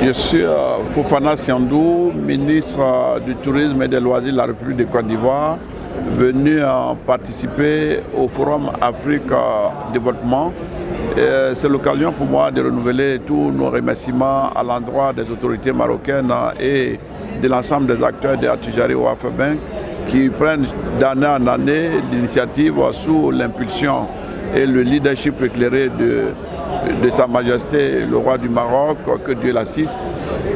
Je suis Fofana Siandou, ministre du Tourisme et des Loisirs de la République de Côte d'Ivoire, venu participer au Forum Afrique Développement. C'est l'occasion pour moi de renouveler tous nos remerciements à l'endroit des autorités marocaines et de l'ensemble des acteurs de Attijari Wafa Bank qui prennent d'année en année l'initiative sous l'impulsion et le leadership éclairé de Sa Majesté le roi du Maroc, que Dieu l'assiste.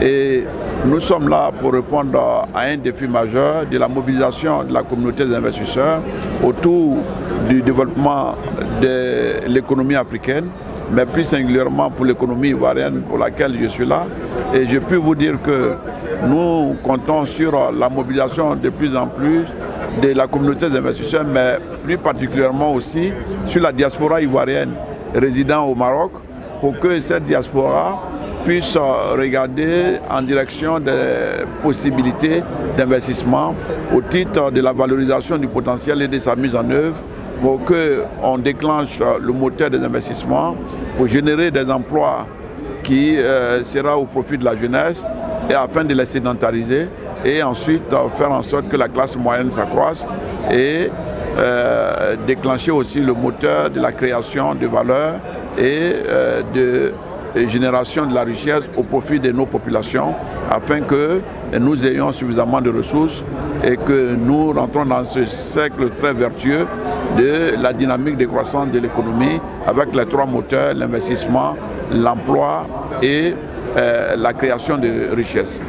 Et nous sommes là pour répondre à un défi majeur de la mobilisation de la communauté des investisseurs autour du développement de l'économie africaine, mais plus singulièrement pour l'économie ivoirienne pour laquelle je suis là. Et je peux vous dire que nous comptons sur la mobilisation de plus en plus de la communauté des investisseurs, mais plus particulièrement aussi sur la diaspora ivoirienne résidant au Maroc, pour que cette diaspora puisse regarder en direction des possibilités d'investissement au titre de la valorisation du potentiel et de sa mise en œuvre, pour qu'on déclenche le moteur des investissements, pour générer des emplois qui sera au profit de la jeunesse et afin de les sédentariser et ensuite faire en sorte que la classe moyenne s'accroisse et déclencher aussi le moteur de la création de valeur et de génération de la richesse au profit de nos populations afin que nous ayons suffisamment de ressources et que nous rentrons dans ce cercle très vertueux de la dynamique de croissance de l'économie avec les trois moteurs, l'investissement, l'emploi et la création de richesses.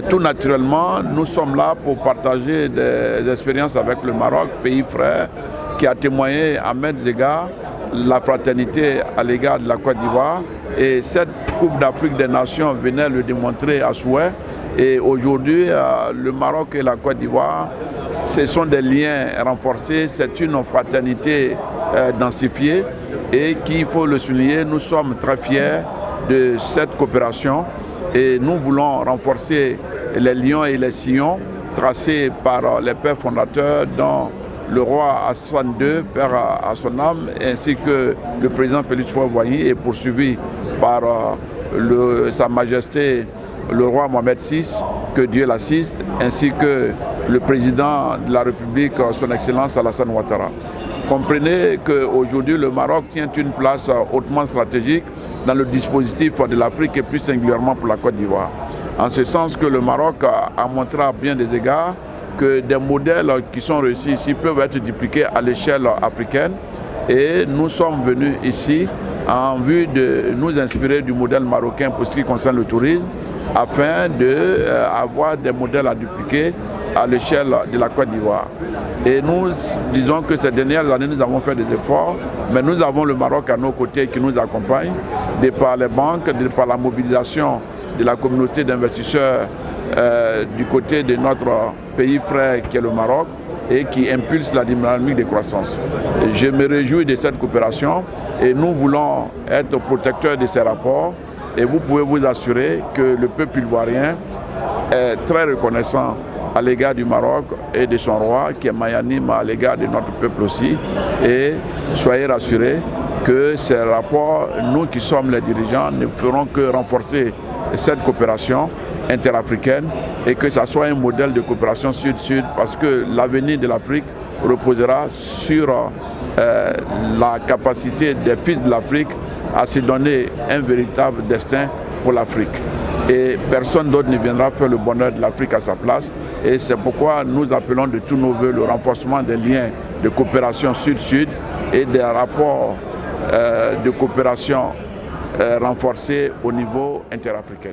Tout naturellement, nous sommes là pour partager des expériences avec le Maroc, pays frère, qui a témoigné à maintes égards la fraternité à l'égard de la Côte d'Ivoire. Et cette Coupe d'Afrique des Nations venait le démontrer à souhait. Et aujourd'hui, le Maroc et la Côte d'Ivoire, ce sont des liens renforcés, c'est une fraternité densifiée et qu'il faut le souligner, nous sommes très fiers de cette coopération et nous voulons renforcer les liens et les sillons tracés par les pères fondateurs dont le roi Hassan II, père à son âme, ainsi que le président Félix Houphouët-Boigny est poursuivi par Sa Majesté le roi Mohamed VI, que Dieu l'assiste, ainsi que le président de la République, son Excellence Alassane Ouattara. Comprenez qu'aujourd'hui le Maroc tient une place hautement stratégique dans le dispositif de l'Afrique et plus singulièrement pour la Côte d'Ivoire. En ce sens que le Maroc a montré à bien des égards que des modèles qui sont réussis ici peuvent être dupliqués à l'échelle africaine. Et nous sommes venus ici en vue de nous inspirer du modèle marocain pour ce qui concerne le tourisme, afin d'avoir des modèles à dupliquer à l'échelle de la Côte d'Ivoire. Et nous disons que ces dernières années, nous avons fait des efforts, mais nous avons le Maroc à nos côtés qui nous accompagne, de par les banques, de par la mobilisation de la communauté d'investisseurs du côté de notre pays frère qui est le Maroc et qui impulse la dynamique de croissance. Je me réjouis de cette coopération et nous voulons être protecteurs de ces rapports et vous pouvez vous assurer que le peuple ivoirien est très reconnaissant à l'égard du Maroc et de son roi qui est magnanime à l'égard de notre peuple aussi. Et soyez rassurés que ces rapports, nous qui sommes les dirigeants, ne feront que renforcer cette coopération interafricaine et que ça soit un modèle de coopération sud-sud parce que l'avenir de l'Afrique reposera sur la capacité des fils de l'Afrique à se donner un véritable destin pour l'Afrique. Et personne d'autre ne viendra faire le bonheur de l'Afrique à sa place. Et c'est pourquoi nous appelons de tous nos voeux le renforcement des liens de coopération sud-sud et des rapports de coopération renforcés au niveau interafricain.